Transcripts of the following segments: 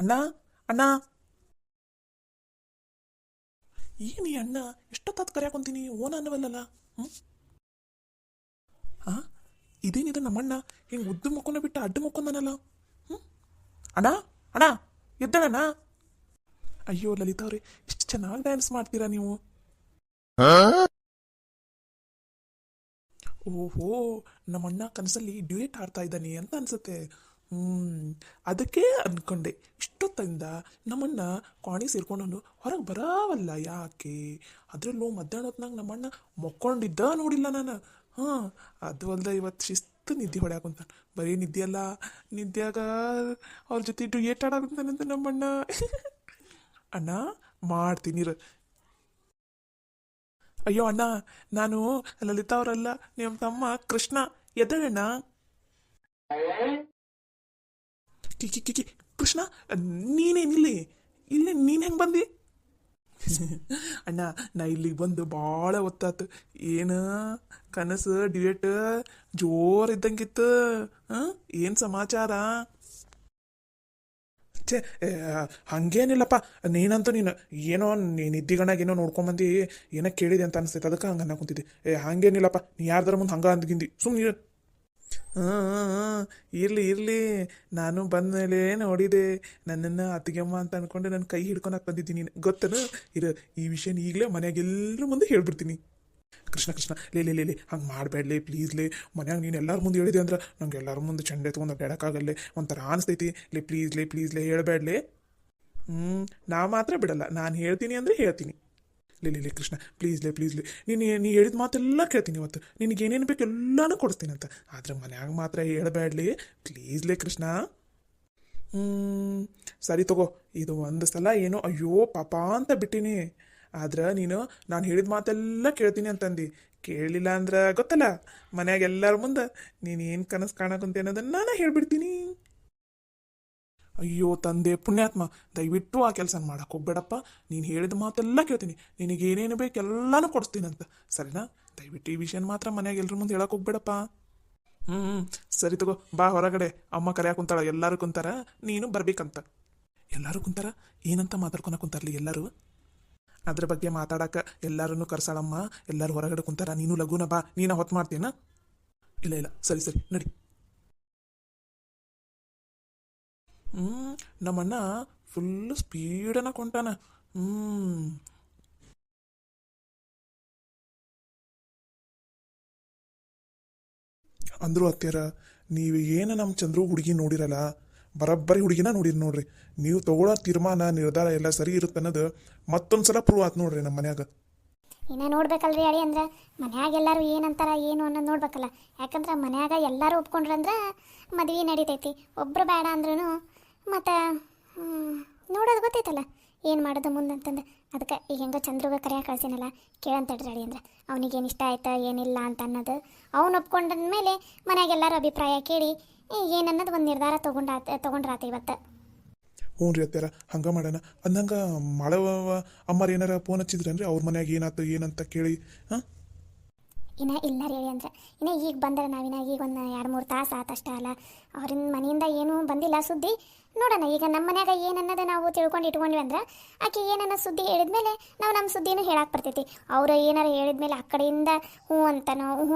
ಅಣ್ಣ ಅಣ್ಣ ಏನಿ ಅಣ್ಣ ಎಷ್ಟೊತ್ತಾತ್ ಕರ್ಯಾಕೊಂತೀನಿ ಓನ ಅನ್ನವಲ್ಲಲ್ಲ. ಹ್ಞೂ ಹಾಂ ಇದೇನಿದೆ ನಮ್ಮಣ್ಣ ಹಿಂಗೆ ಉದ್ದು ಮಕ್ಕೊಂಡ ಬಿಟ್ಟು ಅಡ್ಡ ಮಕ್ಕೊಂದನಲ್ಲ. ಹ್ಞೂ ಅಣ್ಣ ಅಣ್ಣ ಎದ್ದಳಣ್ಣ. ಅಯ್ಯೋ ಲಲಿತಾ ಅವ್ರೆ, ಇಷ್ಟು ಚೆನ್ನಾಗಿ ಡ್ಯಾನ್ಸ್ ಮಾಡ್ತೀರಾ ನೀವು. ಓಹೋ, ನಮ್ಮಣ್ಣ ಕನಸಲ್ಲಿ ಡ್ಯೂಯೇಟ್ ಆಡ್ತಾ ಇದ್ದಾನೆ ಅಂತ ಅನ್ಸುತ್ತೆ. ಅದಕ್ಕೆ ಅನ್ಕೊಂಡೆ ಇಷ್ಟೊತ್ತಿಂದ ನಮ್ಮಣ್ಣ ಕಾಣಿ ಸೇರ್ಕೊಂಡು ಹೊರಗೆ ಬರಾವಲ್ಲ ಯಾಕೆ. ಅದರಲ್ಲೂ ಮಧ್ಯಾಹ್ನ ಹೊತ್ನಾಗ ನಮ್ಮಣ್ಣ ಮಕ್ಕೊಂಡಿದ್ದ ನೋಡಿಲ್ಲ ನಾನು. ಹಾಂ, ಅದು ಅಲ್ದ ಇವತ್ತು ಶಿಸ್ತು ನಿದ್ದೆ ಹೊಡ್ಯಾಕುಂತಾನೆ. ಬರೀ ನಿದ್ದೆ ಅಲ್ಲ, ನಿದ್ದ್ಯಾಗ ಅವ್ರ ಜೊತೆ ಡ್ಯೂಯೇಟ್ ಆಡಾಕುಂತಾನಂತ ನಮ್ಮಣ್ಣ. ಅಣ್ಣ ಮಾಡ್ತೀನಿ ಇರು. ಅಯ್ಯೋ ಅಣ್ಣ, ನಾನು ಲಲಿತಾ ಅವರಲ್ಲ, ನಿಮ್ಮ ತಮ್ಮ ಕೃಷ್ಣ. ಎದ್ದಳಣ್ಣ. ಕಿ ಕೃಷ್ಣ, ನೀನೇನಿಲ್ಲಿ ಇಲ್ಲಿ ನೀನು ಹೆಂಗೆ ಬಂದಿ? ಅಣ್ಣ, ನಾ ಇಲ್ಲಿಗೆ ಬಂದು ಭಾಳ ಹೊತ್ತಾತು. ಏನು ಕನಸು ಡ್ಯೂಯೇಟ್ ಜೋರು ಇದ್ದಂಗಿತ್ತು. ಹಾಂ, ಏನು ಸಮಾಚಾರ? ಛೇ, ಹಂಗೇನಿಲ್ಲಪ್ಪ. ನೀನಂತೂ ನೀನು ಏನೋ ನಿದ್ದಿಗಣಾಗ ಏನೋ ನೋಡ್ಕೊಂಬಂದು ಏನೋ ಕೇಳಿದೆ ಅಂತ ಅನಿಸ್ತೈತೆ, ಅದಕ್ಕೆ ಹಂಗೆ ಅನ್ನೋ ಕುಂತಿದ್ದೆ. ಹಂಗೇನಿಲ್ಲಪ್ಪ, ನೀ ಯಾರ್ದಾರ ಮುಂದೆ ಹಂಗೆ ಅಂದ್ಗಿಂದಿ ಸುಮ್ಮನೆ. ಹಾಂ ಹಾಂ, ಇರಲಿ ಇರಲಿ. ನಾನು ಬಂದ ಮೇಲೆ ನೋಡಿದೆ ನನ್ನನ್ನು ಅತ್ತಿಗೆಮ್ಮ ಅಂತ ಅಂದ್ಕೊಂಡು ನನ್ನ ಕೈ ಹಿಡ್ಕೊಳಕ್ಕೆ ಬಂದಿದ್ದೀನಿ. ಗೊತ್ತೇನು? ಈ ವಿಷಯನ ಈಗಲೇ ಮನ್ಯಾಗ ಎಲ್ಲರ ಮುಂದೆ ಹೇಳ್ಬಿಡ್ತೀನಿ. ಕೃಷ್ಣ ಕೃಷ್ಣ, ಲೇ ಹಂಗೆ ಮಾಡಬೇಡ್ಲಿ ಪ್ಲೀಸ್ಲೇ. ಮನ್ಯಾಗ ನೀನು ಎಲ್ಲರ ಮುಂದೆ ಹೇಳಿದೆ ಅಂದ್ರೆ ನಂಗೆ ಎಲ್ಲರ ಮುಂದೆ ಚಂಡೆ ತೊಗೊಂಡು ಅಡ್ಡಾಡಕ್ಕಾಗಲ್ಲೇ, ಒಂಥರ ಅನಿಸ್ತೈತಿ. ಪ್ಲೀಸ್ಲೇ ಹೇಳಬೇಡ್ಲಿ. ನಾ ಮಾತ್ರ ಬಿಡಲ್ಲ, ನಾನು ಹೇಳ್ತೀನಿ ಅಂದರೆ ಹೇಳ್ತೀನಿ. ಲೇ ಕೃಷ್ಣ, ಪ್ಲೀಸ್ಲೇ ನೀನು ಹೇಳಿದ ಮಾತೆಲ್ಲ ಕೇಳ್ತೀನಿ. ಇವತ್ತು ನಿನಗೇನೇನು ಬೇಕು ಎಲ್ಲನೂ ಕೊಡಿಸ್ತೀನಿ ಅಂತ. ಆದರೆ ಮನ್ಯಾಗ ಮಾತ್ರ ಹೇಳಬೇಡ್ಲಿ ಪ್ಲೀಸ್ಲೇ ಕೃಷ್ಣ. ಸರಿ ತಗೋ, ಇದು ಒಂದು ಸಲ ಏನೋ ಅಯ್ಯೋ ಪಾಪ ಅಂತ ಬಿಟ್ಟಿನಿ. ಆದ್ರೆ ನೀನು ನಾನು ಹೇಳಿದ ಮಾತೆಲ್ಲ ಕೇಳ್ತೀನಿ ಅಂತಂದು ಕೇಳಲಿಲ್ಲ ಅಂದ್ರೆ ಗೊತ್ತಲ್ಲ, ಮನ್ಯಾಗ ಎಲ್ಲರ ಮುಂದೆ ನೀನು ಏನು ಕನಸು ಕಾಣಕಂತ ಅನ್ನೋದನ್ನು ನಾನು ಹೇಳ್ಬಿಡ್ತೀನಿ. ಅಯ್ಯೋ ತಂದೆ ಪುಣ್ಯಾತ್ಮ, ದಯವಿಟ್ಟು ಆ ಕೆಲಸ ಮಾಡಕ್ಕೆ ಹೋಗ್ಬೇಡಪ್ಪ. ನೀನು ಹೇಳಿದ ಮಾತೆಲ್ಲ ಕೇಳ್ತೀನಿ, ನಿನಗೇನೇನು ಬೇಕು ಎಲ್ಲನೂ ಕೊಡಿಸ್ತೀನಂತ. ಸರಿನಾ? ದಯವಿಟ್ಟು ಈ ವಿಷಯನ ಮಾತ್ರ ಮನ್ಯಾಗ ಎಲ್ರ ಮುಂದೆ ಹೇಳಕ್ಕೆ ಹೋಗ್ಬೇಡಪ್ಪ. ಸರಿ ತಗೋ, ಬಾ ಹೊರಗಡೆ. ಅಮ್ಮ ಕರೆಯಾಕ ಕುಂತಾಳ, ಎಲ್ಲರೂ ಕುಂತಾರ, ನೀನು ಬರ್ಬೇಕಂತ. ಎಲ್ಲರೂ ಕುಂತಾರ? ಏನಂತ ಮಾತಾಡ್ಕೊಳಕ್ ಕುಂತಾರಲಿ ಎಲ್ಲರೂ? ಅದ್ರ ಬಗ್ಗೆ ಮಾತಾಡಕ ಎಲ್ಲರನ್ನೂ ಕರ್ಸಾಳಮ್ಮ. ಎಲ್ಲರೂ ಹೊರಗಡೆ ಕುಂತಾರ, ನೀನು ಲಘುನ ಬಾ. ನೀನ ಹೊತ್ತು ಮಾಡ್ತೀನ? ಇಲ್ಲ ಸರಿ ನಡಿ. ನಮ್ಮಣ್ಣ ಫುಲ್ ಸ್ಪೀಡನ ಕೊಂಟಾನ. ಅಂದ್ರು ಅತ್ಯಾರ, ನೀವು ಏನು ನಮ್ಮ ಚಂದ್ರು ಹುಡುಗಿ ನೋಡಿರಲ್ಲ, ಬರೋಬ್ಬರಿ ಹುಡುಗಿನ ನೋಡಿರಿ ನೋಡ್ರಿ. ನೀವು ತಗೊಳ್ಳೋ ತೀರ್ಮಾನ ನಿರ್ಧಾರ ಎಲ್ಲ ಸರಿ ಇರುತ್ತೆ ಅನ್ನೋದು ಮತ್ತೊಂದು ಸಲ ಪ್ರೂವ್ ಆತು ನೋಡ್ರಿ ನಮ್ಮ ಮನ್ಯಾಗ. ಇನ್ನು ನೋಡ್ಬೇಕಲ್ರಿ ಅಳಿ. ಅಂದ್ರೆ ಮನ್ಯಾಗ ಎಲ್ಲರೂ ಏನಂತಾರ ಏನು ಅನ್ನೋದು ನೋಡ್ಬೇಕಲ್ಲ. ಯಾಕಂದ್ರೆ ಮನ್ಯಾಗ ಎಲ್ಲರೂ ಒಪ್ಕೊಂಡ್ರಂದ್ರೆ ಮದುವೆ ನಡೀತೈತಿ. ಒಬ್ರು ಬೇಡ ಅಂದ್ರೂ ಮತ್ತು ನೋಡೋದು ಗೊತ್ತೈತಲ್ಲ ಏನು ಮಾಡೋದು ಮುಂದೆ ಅಂತಂದು. ಅದಕ್ಕೆ ಈಗ ಹೆಂಗೋ ಚಂದ್ರಿಗೆ ಕರೆಯಾಗ ಕಳ್ಸಿನಲ್ಲ, ಕೇಳಂತಡ್ರಿ ಅಳಿ. ಅಂದ್ರೆ ಅವನಿಗೇನು ಇಷ್ಟ ಆಯ್ತಾ ಏನಿಲ್ಲ ಅಂತ ಅನ್ನೋದು ಅವ್ನು ಒಪ್ಕೊಂಡ್ಮೇಲೆ ಮನ್ಯಾಗ ಎಲ್ಲರೂ ಅಭಿಪ್ರಾಯ ಕೇಳಿ ಏನನ್ನೋದು ಒಂದು ನಿರ್ಧಾರ ತೊಗೊಂಡ್ರಾತ ಇವತ್ತು. ಹ್ಞೂ ರೀ ಅತ್ಯಾರ, ಹಂಗೆ ಮಾಡೋಣ. ಅಂದಂಗೆ ಮಾಡವ ಅಮ್ಮರು ಏನಾರ ಫೋನ್ ಹಚ್ಚಿದ್ರನ್ರಿ ಅವ್ರ ಮನ್ಯಾಗ ಏನಾಯ್ತು ಏನಂತ ಕೇಳಿ? ಹಾಂ, ಇನ್ನು ಇಲ್ಲ ರೀ ಅಂದ್ರೆ ಇನ್ನು ಈಗ ಬಂದ್ರೆ ನಾವಿನ ಈಗ ಒಂದು 2-3 ತಾಸು ಆತಷ್ಟೇ ಅಲ್ಲ. ಅವ್ರಿಂದ ಮನೆಯಿಂದ ಏನೂ ಬಂದಿಲ್ಲ ಸುದ್ದಿ. ನೋಡೋಣ ಈಗ ನಮ್ಮ ಮನ್ಯಾಗ ಏನನ್ನೋದು ನಾವು ತಿಳ್ಕೊಂಡು ಇಟ್ಕೊಂಡ್ವಿ ಅಂದ್ರೆ ಆಕೆ ಏನನ್ನ ಸುದ್ದಿ ಹೇಳಿದ್ಮೇಲೆ ನಾವು ನಮ್ಮ ಸುದ್ದಿನೂ ಹೇಳಕ್ಕೆ ಬರ್ತೈತಿ. ಅವರು ಏನಾರು ಹೇಳಿದ್ಮೇಲೆ ಆ ಕಡೆಯಿಂದ ಹ್ಞೂ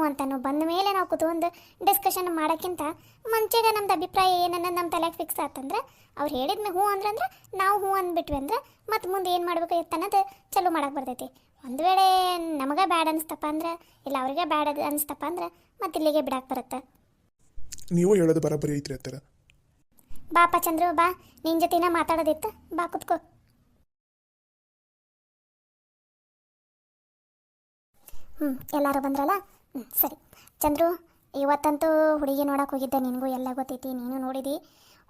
ಅಂತಾನೋ ಬಂದ ಮೇಲೆ ನಾವು ಕೂತ್ಕೊಂಡು ಡಿಸ್ಕಷನ್ ಮಾಡೋಕ್ಕಿಂತ ಮುಂಚೆಗೆ ನಮ್ದು ಅಭಿಪ್ರಾಯ ಏನನ್ನೋದು ನಮ್ಮ ತಲೆಗೆ ಫಿಕ್ಸ್ ಆತಂದ್ರೆ ಅವ್ರು ಹೇಳಿದ್ಮೇಲೆ ಹ್ಞೂ ಅಂದ್ರೆ ನಾವು ಹ್ಞೂ ಅಂದ್ಬಿಟ್ವಿ ಅಂದ್ರೆ ಮತ್ತು ಮುಂದೆ ಏನು ಮಾಡ್ಬೇಕು ಅನ್ನೋದು ಚಲೋ ಮಾಡಕ್ಕೆ ಬರ್ತೈತಿ. ಒಂದು ವೇಳೆ ನಮಗೆ ಬ್ಯಾಡ್ ಅನಿಸ್ತಪ್ಪ ಅಂದ್ರೆ ಇಲ್ಲ ಅವ್ರಿಗೆ ಬ್ಯಾಡ್ ಅನಿಸ್ತಪ್ಪ ಅಂದ್ರೆ ಮತ್ತೆ ಇಲ್ಲಿಗೆ ಬಿಡಕ್ಕೆ ಬರುತ್ತೆ. ನೀವು ಹೇಳೋದು ಬರೋಬ್ಬರಿ ಐತ್ರಿ ಅತ್ಯಾರ. ಬಾಪ ಚಂದ್ರು ಬಾ, ನಿನ್ನ ಜೊತೆನ ಮಾತಾಡೋದಿತ್ತು, ಬಾ ಕುತ್ಕೋ. ಎಲ್ಲರೂ ಬಂದ್ರಲ್ಲ? ಸರಿ ಚಂದ್ರು, ಇವತ್ತಂತೂ ಹುಡುಗಿ ನೋಡಕ್ಕೆ ಹೋಗಿದ್ದೆ. ನಿನಗೂ ಎಲ್ಲ ಗೊತ್ತೈತಿ, ನೀನು ನೋಡಿದಿ.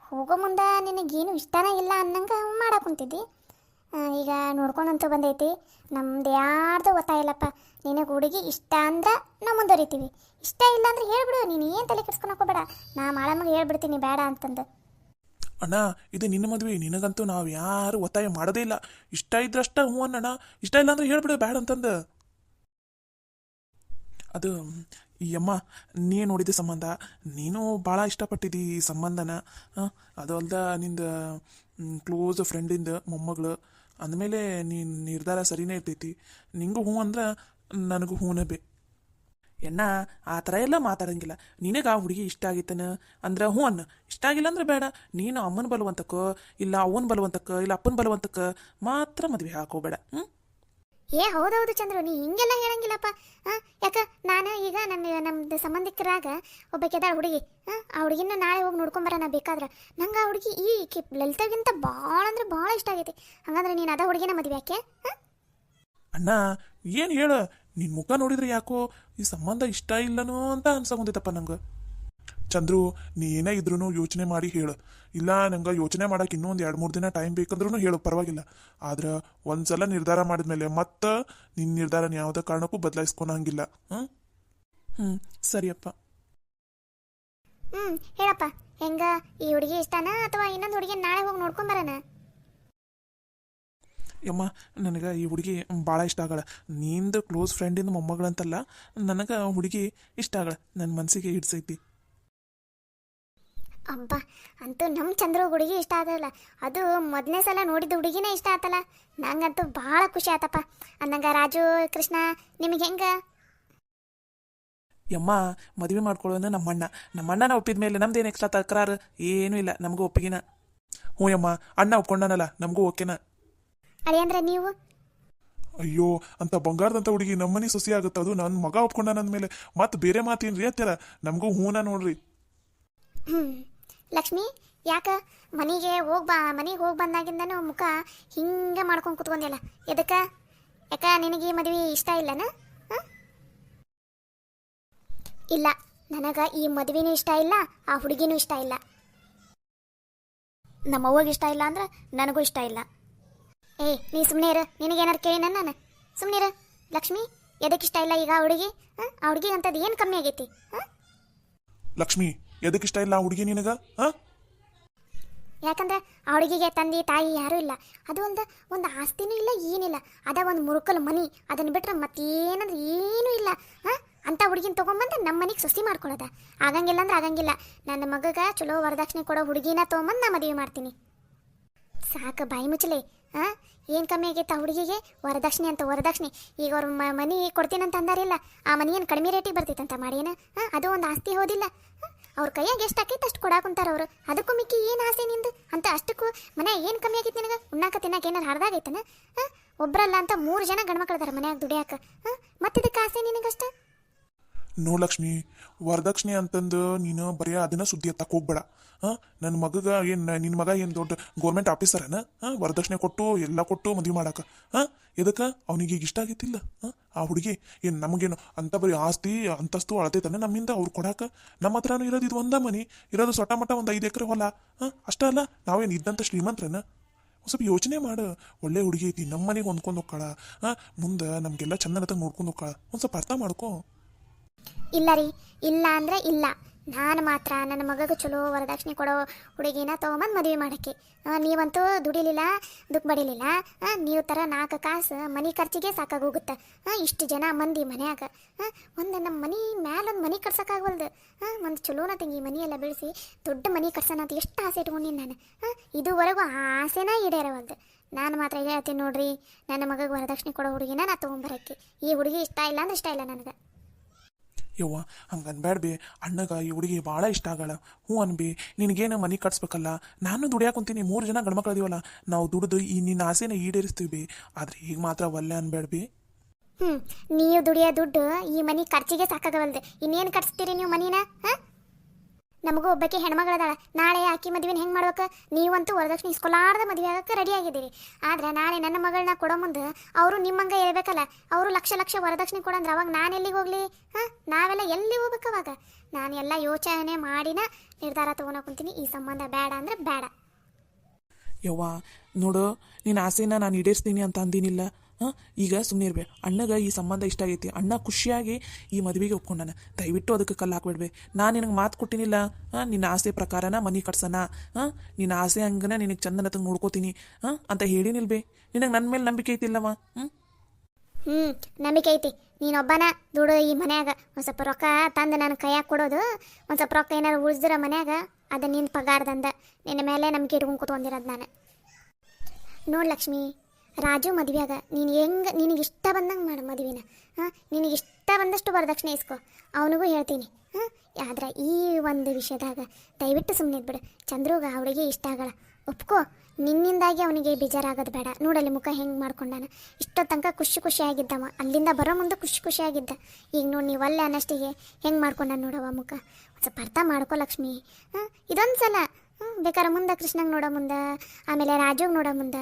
ಹೋಗೋ ಮುಂದೆ ನಿನಗೇನು ಇಷ್ಟನೇ ಇಲ್ಲ ಅನ್ನಂಗೆ ಮಾಡಕ್ಕೆ ಕುಂತಿದ್ದಿ. ಈಗ ನೋಡ್ಕೊಂಡಂತೂ ಬಂದೈತಿ. ನಮ್ದು ಯಾರ್ದು ಒತ್ತಾಯ ಇಲ್ಲಪ್ಪ. ನಿನಗೆ ಹುಡುಗಿ ಇಷ್ಟ ಅಂದ್ರೆ ನಾವು ಮುಂದುವರಿತೀವಿ, ಇಷ್ಟ ಇಲ್ಲ ಅಂದ್ರೆ ಹೇಳ್ಬಿಡು. ನೀನು ಏನು ತಲೆ ಕೆಡ್ಸ್ಕೊಳಕ್ಕೆ ಹೋಗ್ಬೇಡ. ನಾ ಮಾಡಮ್ಮಗೆ ಹೇಳ್ಬಿಡ್ತೀನಿ ಬೇಡ ಅಂತಂದು. ಅಣ್ಣ, ಇದು ನಿನ್ನ ಮದುವೆ, ನಿನಗಂತೂ ನಾವು ಯಾರು ಒತ್ತಾಯ ಮಾಡೋದೇ ಇಲ್ಲ. ಇಷ್ಟ ಇದ್ರಷ್ಟ ಹ್ಞೂ ಅನ್ನೋಣ, ಇಷ್ಟ ಇಲ್ಲ ಅಂದ್ರೆ ಹೇಳ್ಬಿಡು ಬ್ಯಾಡ ಅಂತಂದು. ಅದು ಈ ಅಮ್ಮ ನೀ ನೋಡಿದ ಸಂಬಂಧ ನೀನು ಭಾಳ ಇಷ್ಟಪಟ್ಟಿದ್ದಿ ಈ ಸಂಬಂಧನ. ಅದು ಅಲ್ದ ನಿಂದ ಕ್ಲೋಸ್ ಫ್ರೆಂಡಿಂದ ಮೊಮ್ಮಗಳು ಅಂದಮೇಲೆ ನೀನು ನಿರ್ಧಾರ ಸರಿನೇ ಇರ್ತೈತಿ. ನಿಂಗೂ ಹ್ಞೂ ಅಂದ್ರೆ ನನಗೂ ಹೂನೇ ಬೇ. ಎಣ್ಣ ಆ ಥರ ಎಲ್ಲ ಮಾತಾಡಂಗಿಲ್ಲ. ನಿನಗೆ ಆ ಹುಡುಗಿ ಇಷ್ಟ ಆಗಿತ್ತನ ಅಂದ್ರೆ ಹ್ಞೂ ಅನ್ನ, ಇಷ್ಟ ಆಗಿಲ್ಲ ಅಂದ್ರೆ ಬೇಡ. ನೀನು ಅಮ್ಮನ ಬಲವಂತಕ್ಕ ಇಲ್ಲ ಅವನ ಬಲವಂತಕ್ಕ ಇಲ್ಲ ಅಪ್ಪನ ಬಲವಂತಕ್ಕ ಮಾತ್ರ ಮದುವೆ ಹಾಕೋಬೇಡ. ಏ ಹೌದೌದು ಚಂದ್ರು, ನೀ ಹಿಂಗೆಲ್ಲ ಹೇಳಂಗಿಲ್ಲಪ್ಪ. ಯಾಕೆ ನಾನು ಈಗ ನಮ್ಮದು ಸಂಬಂಧಿಕರಾಗ ಒಬ್ಬಾಕೆದಾಳ ಹುಡುಗಿ. ಆ ಹುಡುಗಿನ ನಾಳೆ ಹೋಗಿ ನೋಡ್ಕೊಂಬರೋಣ ಬೇಕಾದ್ರೆ. ನಂಗೆ ಆ ಹುಡುಗಿ ಈ ಲಲಿತಾಗಿಂತ ಭಾಳ ಅಂದ್ರೆ ಭಾಳ ಇಷ್ಟ ಆಗೈತಿ. ಹಂಗಂದ್ರೆ ನೀನು ಅದ ಹುಡುಗಿನ ಮದುವೆ ಯಾಕೆ? ಅಣ್ಣ ಏನು ಹೇಳು, ನಿನ್ನ ಮುಖ ನೋಡಿದ್ರೆ ಯಾಕೋ ಈ ಸಂಬಂಧ ಇಷ್ಟ ಇಲ್ಲನೋ ಅಂತ ಅನ್ಸಕೊಂತೈತಪ್ಪ ನಂಗೆ. ಚಂದ್ರು, ನೀ ಏನೇ ಇದ್ರೂ ಯೋಚನೆ ಮಾಡಿ ಹೇಳು. ಇಲ್ಲ ನಂಗೆ ಯೋಚನೆ ಮಾಡೋಕೆ ಇನ್ನೂ ಒಂದು 2-3 ದಿನ ಟೈಮ್ ಬೇಕಂದ್ರೂ ಹೇಳು, ಪರವಾಗಿಲ್ಲ. ಆದ್ರೆ ಒಂದ್ಸಲ ನಿರ್ಧಾರ ಮಾಡಿದ್ಮೇಲೆ ಮತ್ತೆ ನಿನ್ನ ನಿರ್ಧಾರನ ಯಾವುದೇ ಕಾರಣಕ್ಕೂ ಬದಲಾಯಿಸ್ಕೊಳಂಗಿಲ್ಲ. ಸರಿಯಪ್ಪ. ಹೇಳಪ್ಪ, ಹೆಂಗ ಈ ಹುಡುಗಿ ಇಷ್ಟನಾ ಅಥವಾ ಇನ್ನೊಂದು ಹುಡುಗಿ ನಾಳೆ ಹೋಗಿ ನೋಡ್ಕೊಂಬರೋಣ? ಯಮ್ಮ, ನನಗೆ ಈ ಹುಡುಗಿ ಭಾಳ ಇಷ್ಟ ಆಗಳ. ನಿಂದು ಕ್ಲೋಸ್ ಫ್ರೆಂಡಿಂದ ಮೊಮ್ಮಗಳಂತಲ್ಲ, ನನಗೆ ಹುಡುಗಿ ಇಷ್ಟ ಆಗಳ, ನನ್ನ ಮನಸ್ಸಿಗೆ ಹಿಡ್ಸೈತಿ. ಅಬ್ಬ, ಅಂತೂ ನಮ್ಮ ಚಂದ್ರು ಹುಡುಗಿ ಇಷ್ಟ ಆದಲ್ಲ. ಅದು ಮೊದಲನೇ ಸಲ ನೋಡಿದ ಹುಡುಗಿನೇ ಇಷ್ಟ ಆತಲ್ಲ. ನಂಗಂತೂ ಭಾಳ ಖುಷಿ ಆತಪ್ಪ. ಅಂದಂಗ ರಾಜು, ಕೃಷ್ಣ, ನಿಮಗೆ ಹೆಂಗ? ಯಮ್ಮ, ಮದುವೆ ಮಾಡ್ಕೊಳ್ಳೋಣ ನಮ್ಮಣ್ಣನ ಒಪ್ಪಿದ ಮೇಲೆ ನಮ್ದೇನು ಎಕ್ಸ್ಟ್ರಾ ತಕರಾರು ಏನೂ ಇಲ್ಲ, ನಮಗೂ ಒಪ್ಪಿಗಿನ. ಹ್ಞೂ ಯಮ್ಮ, ಅಣ್ಣ ಒಪ್ಕೊಂಡನಲ್ಲ, ನಮಗೂ ಓಕೆನ. ಅಳಿ ಅಂದ್ರೆ ನೀವು? ಅಯ್ಯೋ, ಅಂತ ಬಂಗಾರದಂತ ಹುಡುಗಿ ನಮ್ಮನೆ ಸೊಸಿ ಆಗುತ್ತೆ, ಅದು ನನ್ನ ಮಗ ಒಪ್ಕೊಂಡನಂದ್ಮೇಲೆ ಮತ್ತೆ ಬೇರೆ ಮಾತೇನ್ರಿ ಅಂತೀರ? ನಮಗೂ ಹೂನ ನೋಡ್ರಿ. ಲಕ್ಷ್ಮಿ, ಯಾಕ ಮನೆಗೆ ಹೋಗಿ ಬಂದಾಗಿಂದನೂ ಮುಖ ಹಿಂಗೆ ಮಾಡ್ಕೊಂಡು ಕುತ್ಕೊಂದಿಲ್ಲ, ಎದಕ್ಕೆ? ಯಾಕ ನಿನಗೆ ಈ ಮದುವೆ ಇಷ್ಟ ಇಲ್ಲನ? ಇಲ್ಲ, ನನಗೆ ಈ ಮದುವೆನೂ ಇಷ್ಟ ಇಲ್ಲ, ಆ ಹುಡುಗಿನೂ ಇಷ್ಟ ಇಲ್ಲ. ನಮ್ಮವ್ವಗೆ ಇಷ್ಟ ಇಲ್ಲ ಅಂದ್ರೆ ನನಗೂ ಇಷ್ಟ ಇಲ್ಲ. ನೀ ಸುಮ್ಮನೆ ಇರು, ನಿನಗೇನಾರು ಕೇಳಿನ ನಾನು? ಸುಮ್ಮನೆ ಇರು. ಲಕ್ಷ್ಮಿ, ಎದಕ್ಕೆ ಇಷ್ಟ ಇಲ್ಲ ಈಗ ಆ ಹುಡುಗಿ? ಆ ಹುಡುಗಿ ಅಂತದ್ದು ಏನು ಕಮ್ಮಿ ಆಗೈತಿ? ಲಕ್ಷ್ಮಿ, ಎದಕ್ಕೆ ಇಷ್ಟ ಇಲ್ಲ ಆ ಹುಡುಗಿ ನಿನಗ? ಯಾಕಂದ್ರೆ ಆ ಹುಡುಗಿಗೆ ತಂದೆ ತಾಯಿ ಯಾರೂ ಇಲ್ಲ. ಅದು ಅಲ್ದ ಒಂದು ಆಸ್ತಿನೂ ಇಲ್ಲ, ಏನಿಲ್ಲ. ಅದ ಒಂದು ಮುರುಕಲ್ ಮನಿ, ಅದನ್ನು ಬಿಟ್ರೆ ಮತ್ತೇನಂದ್ರೆ ಏನೂ ಇಲ್ಲ. ಅಂತ ಹುಡುಗಿನ ತೊಗೊಂಬಂದು ನಮ್ಮ ಮನೆಗೆ ಸೊಸಿ ಮಾಡ್ಕೊಳ್ಳೋದ? ಆಗಂಗಿಲ್ಲ ಅಂದ್ರೆ ಆಗಂಗಿಲ್ಲ. ನನ್ನ ಮಗಗ ಚಲೋ ವರದಕ್ಷಿಣೆ ಕೊಡೋ ಹುಡುಗಿನ ತೊಗೊಂಬಂದು ನಾ ಮದುವೆ ಮಾಡ್ತೀನಿ. ಸಾಕು, ಬಾಯಿ ಮುಚ್ಚಲೆ. ಏನು ಕಮ್ಮಿ ಆಗೈತೆ ಆ ಹುಡುಗಿಗೆ? ವರದಕ್ಷಿಣೆ ಅಂತ ವರದಕ್ಷಿಣೆ. ಈಗ ಅವ್ರ ಮನೆ ಕೊಡ್ತೀನಂತ ಅಂದಾರಿಲ್ಲ, ಆ ಮನಿ ಏನು ಕಡಿಮೆ ರೇಟಿಗೆ ಬರ್ತೈತಂತ ಮಾಡೇನ? ಅದು ಒಂದು ಆಸ್ತಿ ಹೋದಿಲ್ಲ. ಅವ್ರ ಕೈಯಾಗ ಎಷ್ಟು ಆಕೈತೆ ಅಷ್ಟು ಕೊಡಾಕುಂತಾರ ಅವರು. ಅದಕ್ಕೂ ಮಿಕ್ಕಿ ಏನು ಆಸೆ ನಿಂದು ಅಂತ? ಅಷ್ಟಕ್ಕೂ ಮನೆ ಏನು ಕಮ್ಮಿ ಆಗೈತೆ ನಿನಗೆ? ಉಣ್ಣಾಕ ತಿನ್ನಾಕ ಏನಾರು ಹರಿದಾಗೈತನ? ಒಬ್ಬರಲ್ಲ ಅಂತ 3 ಜನ ಗಂಡ್ಮಕ್ಳದಾರ ಮನ್ಯಾಗ ದುಡಿಯಾಕ. ಮತ್ತಿದಕ್ಕೆ ಆಸೆ ನಿನಗಷ್ಟ? ನೋ ಲಕ್ಷ್ಮಿ, ವರದಕ್ಷಿಣೆ ಅಂತಂದು ನೀನು ಬರೀ ಅದನ್ನ ಸುದ್ದಿ ಎತ್ತಕ್ಕೆ ಹೋಗ್ಬೇಡ. ನನ್ನ ಮಗಗ ಏನು, ನಿನ್ನ ಮಗ ಏನು ದೊಡ್ಡ ಗೌರ್ಮೆಂಟ್ ಆಫೀಸರನ? ವರದಕ್ಷಿಣೆ ಕೊಟ್ಟು ಎಲ್ಲ ಕೊಟ್ಟು ಮದುವೆ ಮಾಡಾಕ? ಎದಕ್ಕೆ? ಅವನಿಗೆ ಈಗ ಇಷ್ಟ ಆಗೈತಿಲ್ಲ ಆ ಹುಡುಗಿ? ಏನು ನಮಗೇನು ಅಂತ ಬರೀ ಆಸ್ತಿ ಅಂತಸ್ತು ಅಳತೈತಾನೆ ನಮ್ಮಿಂದ ಅವ್ರು ಕೊಡಾಕ? ನಮ್ಮ ಹತ್ರನೂ ಇರೋದು ಇದು ಒಂದ ಮನಿ, ಇರೋದು ಸೊಟ್ಟ ಮಟ್ಟ ಒಂದು 5 ಎಕರೆ ಹೊಲ. ಅಷ್ಟೇ ಅಲ್ಲ, ನಾವೇನು ಇದ್ದಂಥ ಶ್ರೀಮಂತ್ರನ? ಸ್ವಲ್ಪ ಯೋಚನೆ ಮಾಡು. ಒಳ್ಳೆ ಹುಡುಗಿ ಐತಿ, ನಮ್ಮ ಮನೆಗೆ ಹೊಂದ್ಕೊಂಡು ಹೋಗ್ಕಾಳ. ಮುಂದೆ ನಮಗೆಲ್ಲ ಚಂದನತ ನೋಡ್ಕೊಂಡು ಹೋಗ್ಕಾಳ. ಒಂದು ಸ್ವಲ್ಪ ಅರ್ಥ ಮಾಡ್ಕೋ. ಇಲ್ಲ ರೀ, ಇಲ್ಲ ಅಂದ್ರೆ ಇಲ್ಲ. ನಾನು ಮಾತ್ರ ನನ್ನ ಮಗಗೆ ಚಲೋ ವರದಕ್ಷಿಣೆ ಕೊಡೋ ಹುಡುಗಿನ ತೊಗೊಂಬಂದು ಮದುವೆ ಮಾಡೋಕ್ಕೆ. ನೀವಂತೂ ದುಡಿಲಿಲ್ಲ, ದುಃಖ ಬಡಿಲಿಲ್ಲ. ನೀವು ಥರ 4 ಕಾಸು ಮನೆ ಖರ್ಚಿಗೆ ಸಾಕಾಗೋಗುತ್ತೆ. ಇಷ್ಟು ಜನ ಮಂದಿ ಮನ್ಯಾಗ ಒಂದು ನಮ್ಮ ಮನೆ ಮ್ಯಾಲೊಂದು ಮನೆ ಕಟ್ಸೋಕ್ಕಾಗವಲ್ದು. ಒಂದು ಚಲೋನ ತಂಗಿ ಮನೆಯೆಲ್ಲ ಬೆಳೆಸಿ ದೊಡ್ಡ ಮನೆ ಕಟ್ಸೋಣ ಅಂತ ಎಷ್ಟು ಆಸೆ ಇಟ್ಕೊಂಡಿನಿ ನಾನು. ಇದುವರೆಗೂ ಆ ಆಸೆನ ಈಡೇರವಲ್ದು. ನಾನು ಮಾತ್ರ ಹೇಳ್ತೀನಿ ನೋಡ್ರಿ, ನನ್ನ ಮಗಗೆ ವರದಕ್ಷಿಣೆ ಕೊಡೋ ಹುಡುಗಿನ ನಾ ತೊಗೊಂಬರೋಕ್ಕೆ. ಈ ಹುಡುಗಿ ಇಷ್ಟ ಇಲ್ಲ ಅಂದ್ರೆ ಇಷ್ಟ ಇಲ್ಲ ನನಗೆ. ಯವ್ವ, ಹಂಗೆ ಅನ್ಬೇಡ ಬಿ. ಅಣ್ಣಗ ಈ ಹುಡುಗಿ ಭಾಳ ಇಷ್ಟ ಆಗಲ್ಲ. ಹ್ಞೂ ಅನ್ಬಿ. ನಿನಗೇನು ಮನೆ ಕಟ್ಸ್ಬೇಕಲ್ಲ, ನಾನು ದುಡಿಯಾಕೊಂತೀನಿ. 3 ಜನ ಗಂಡ್ಮಕ್ಳು ಅದೀವಲ್ಲ, ನಾವು ದುಡಿದು ಈ ನಿನ್ನ ಆಸೆನ ಈಡೇರಿಸ್ತೀವಿ ಬಿ. ಆದರೆ ಈಗ ಮಾತ್ರ ಒಲ್ಲೆ ಅನ್ಬೇಡ ಬಿ. ನೀವು ದುಡಿಯೋ ದುಡ್ಡು ಈ ಮನೆ ಖರ್ಚಿಗೆ ಸಾಕಾಗವಲ್ದು. ಇನ್ನೇನು ಕಟ್ಸ್ತೀರಿ ನೀವು ಮನಿನ? ನಮಗೂ ಒಬ್ಬಕ್ಕೆ ಹೆಣ್ಮಗಳದಾಳ. ನಾಳೆ ಆಕಿ ಮದುವೆನ ಹೆಂಗೆ ಮಾಡ್ಬೇಕು? ನೀವಂತೂ ವರದಕ್ಷಿಣೆ ಇಸ್ಕೊಲಾರ್ದ ಮದುವೆ ಆಗಕ್ಕೆ ರೆಡಿ ಆಗಿದ್ದೀರಿ. ಆದ್ರೆ ನಾಳೆ ನನ್ನ ಮಗಳನ್ನ ಕೊಡೋ ಮುಂದೆ ಅವರು ನಿಮ್ಮಂಗೆ ಇರಬೇಕಲ್ಲ. ಅವರು ಲಕ್ಷ ವರದಕ್ಷಿಣೆ ಕೊಡಂದ್ರೆ ಅವಾಗ ನಾನು ಎಲ್ಲಿಗೆ ಹೋಗ್ಲಿ? ನಾವೆಲ್ಲ ಎಲ್ಲಿ ಹೋಗ್ಬೇಕು ಅವಾಗ? ನಾನು ಎಲ್ಲ ಯೋಚನೆ ಮಾಡಿನ ನಿರ್ಧಾರ ತೊಗೊಳಕುಂತೀನಿ. ಈ ಸಂಬಂಧ ಬೇಡ ಅಂದ್ರೆ ಬೇಡ. ಯವ್ವ ನೋಡು, ನಿನ್ನ ಆಸೆನ ನಾನು ಈಡೇರಿಸ್ತೀನಿ ಅಂತ ಅಂದಿನಿಲ್ಲ. ಈಗ ಸುಮ್ಮನೆ ಇರ್ಬೇ. ಅಣ್ಣಗೆ ಈ ಸಂಬಂಧ ಇಷ್ಟ ಆಗೈತಿ, ಅಣ್ಣ ಖುಷಿಯಾಗಿ ಈ ಮದುವೆಗೆ ಒಪ್ಕೊಂಡಾನ. ದಯವಿಟ್ಟು ಅದಕ್ಕೆ ಕಲ್ಲು ಹಾಕ್ಬಿಡ್ಬೇ. ನಾನು ನಿನಗೆ ಮಾತು ಕೊಟ್ಟಿನಿಲ್ಲ, ನಿನ್ನ ಆಸೆ ಪ್ರಕಾರನ ಮನೆ ಕಟ್ಸೋಣ, ನಿನ್ನ ಆಸೆ ಹಂಗನ ನಿನಗೆ ಚಂದನತಂಗೆ ನೋಡ್ಕೋತೀನಿ ಅಂತ ಹೇಳಿನಿಲ್ಬೇ. ನಿನಗೆ ನನ್ನ ಮೇಲೆ ನಂಬಿಕೆ ಐತಿಲ್ಲವ? ಹ್ಞೂ ನಂಬಿಕೆ ಐತಿ ನೀನೊಬ್ಬನ ದುಡು ಈ ಮನ್ಯಾಗ ಒಂದು ಸ್ವಲ್ಪ ರೊಕ್ಕ ತಂದು ನನ್ನ ಕೈಯಾಗ ಕೊಡೋದು ಒಂದು ಸ್ವಲ್ಪ ರೊಕ್ಕ ಏನಾರು ಉಳಿಸಿದ್ರ ಮನ್ಯಾಗ ಅದು ನಿನ್ನ ಪಗಾರದಂದ ನಿನ್ನ ಮೇಲೆ ನಂಬಿಕೆ ಇಟ್ಕೊಂಡು ಕೂತ್ಕೊಂಡಿರೋದು ನಾನು ನೋಡು ಲಕ್ಷ್ಮಿ ರಾಜು ಮದುವೆಯಾಗ ನೀನು ಹೆಂಗೆ ನಿನಗೆ ಇಷ್ಟ ಬಂದಂಗೆ ಮಾಡು ಮದುವೆನ ಹಾಂ ನಿನಗೆ ಇಷ್ಟ ಬಂದಷ್ಟು ವರದಕ್ಷಿಣೆ ಇಸ್ಕೊ ಅವನಿಗೂ ಹೇಳ್ತೀನಿ ಹಾಂ ಆದ್ರೆ ಈ ಒಂದು ವಿಷಯದಾಗ ದಯವಿಟ್ಟು ಸುಮ್ಮನೆ ಇದ್ಬಿಡು ಚಂದ್ರುಗ ಅವಳಿಗೆ ಇಷ್ಟ ಆಗಲ್ಲ ಒಪ್ಕೋ ನಿನ್ನಿಂದಾಗಿ ಅವನಿಗೆ ಬೇಜಾರಾಗೋದು ಬೇಡ ನೋಡಲ್ಲಿ ಮುಖ ಹೆಂಗೆ ಮಾಡ್ಕೊಂಡಾನ ಇಷ್ಟೋ ತನಕ ಖುಷಿಯಾಗಿದ್ದವ ಅಲ್ಲಿಂದ ಬರೋ ಮುಂದೆ ಖುಷಿಯಾಗಿದ್ದ ಈಗ ನೋಡಿ ನೀವು ಅಲ್ಲೇ ಅನ್ನಷ್ಟಿಗೆ ಹೆಂಗೆ ಮಾಡ್ಕೊಂಡ ನೋಡವ ಮುಖ ಒಂದು ಸ್ವಲ್ಪ ಅರ್ಥ ಮಾಡ್ಕೋ ಲಕ್ಷ್ಮಿ ಹಾಂ ಇದೊಂದು ಸಲ ಬೇಕಾದ್ರೆ ಮುಂದೆ ಕೃಷ್ಣಂಗೆ ನೋಡೋ ಮುಂದೆ ಆಮೇಲೆ ರಾಜುಗೆ ನೋಡೋ ಮುಂದೆ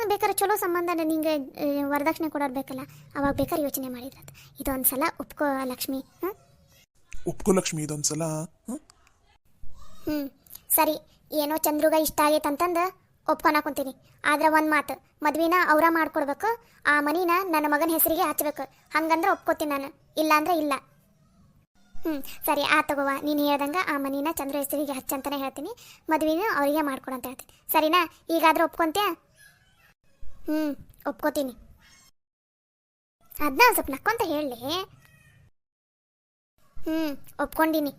ಬೇಕಾದ್ರೆ ಚಲೋ ಸಂಬಂಧ ನಿಂಗೆ ವರದಕ್ಷಿಣೆ ಕೊಡೋರು ಬೇಕಲ್ಲ ಅವಾಗ ಬೇಕಾದ್ರೆ ಯೋಚನೆ ಮಾಡಿದ್ರೆ ಇದೊಂದು ಸಲ ಒಪ್ಕೋ ಲಕ್ಷ್ಮಿ ಹಾಂ ಒಪ್ಕೋ ಲಕ್ಷ್ಮಿ ಇದೊಂದು ಸಲ. ಹ್ಞೂ ಸರಿ ಏನೋ ಚಂದ್ರುಗ ಇಷ್ಟ ಆಗೈತೆ ಅಂತಂದು ಒಪ್ಕೊಳಕೊಂತೀನಿ ಆದ್ರೆ ಒಂದು ಮಾತು ಮದ್ವಿನ ಅವರ ಮಾಡ್ಕೊಡ್ಬೇಕು ಆ ಮನಿನ ನನ್ನ ಮಗನ ಹೆಸರಿಗೆ ಹಚ್ಬೇಕು ಹಂಗಂದ್ರೆ ಒಪ್ಕೋತೀನಿ ನಾನು ಇಲ್ಲಾಂದ್ರೆ ಇಲ್ಲ. ಸರಿ ಆ ತಗೋವ ನೀನು ಹೇಳ್ದಂಗೆ ಆ ಮನಿನ ಚಂದ್ರ ಹೆಸರಿಗೆ ಹಚ್ಚಂತಾನೆ ಹೇಳ್ತೀನಿ ಮದ್ವಿನ ಅವರಿಗೆ ಮಾಡ್ಕೊಡಂತ ಹೇಳ್ತೀನಿ ಸರಿನಾ ಈಗಾದ್ರೆ ಒಪ್ಕೊಂತ್ಯಾ? ಒಪ್ಕೋತೀನಿ ಅದನ್ನ ಸ್ವಲ್ಪ ನಕ್ಕೊಂತ ಹೇಳಿ ಒಪ್ಕೊಂಡಿನಿ.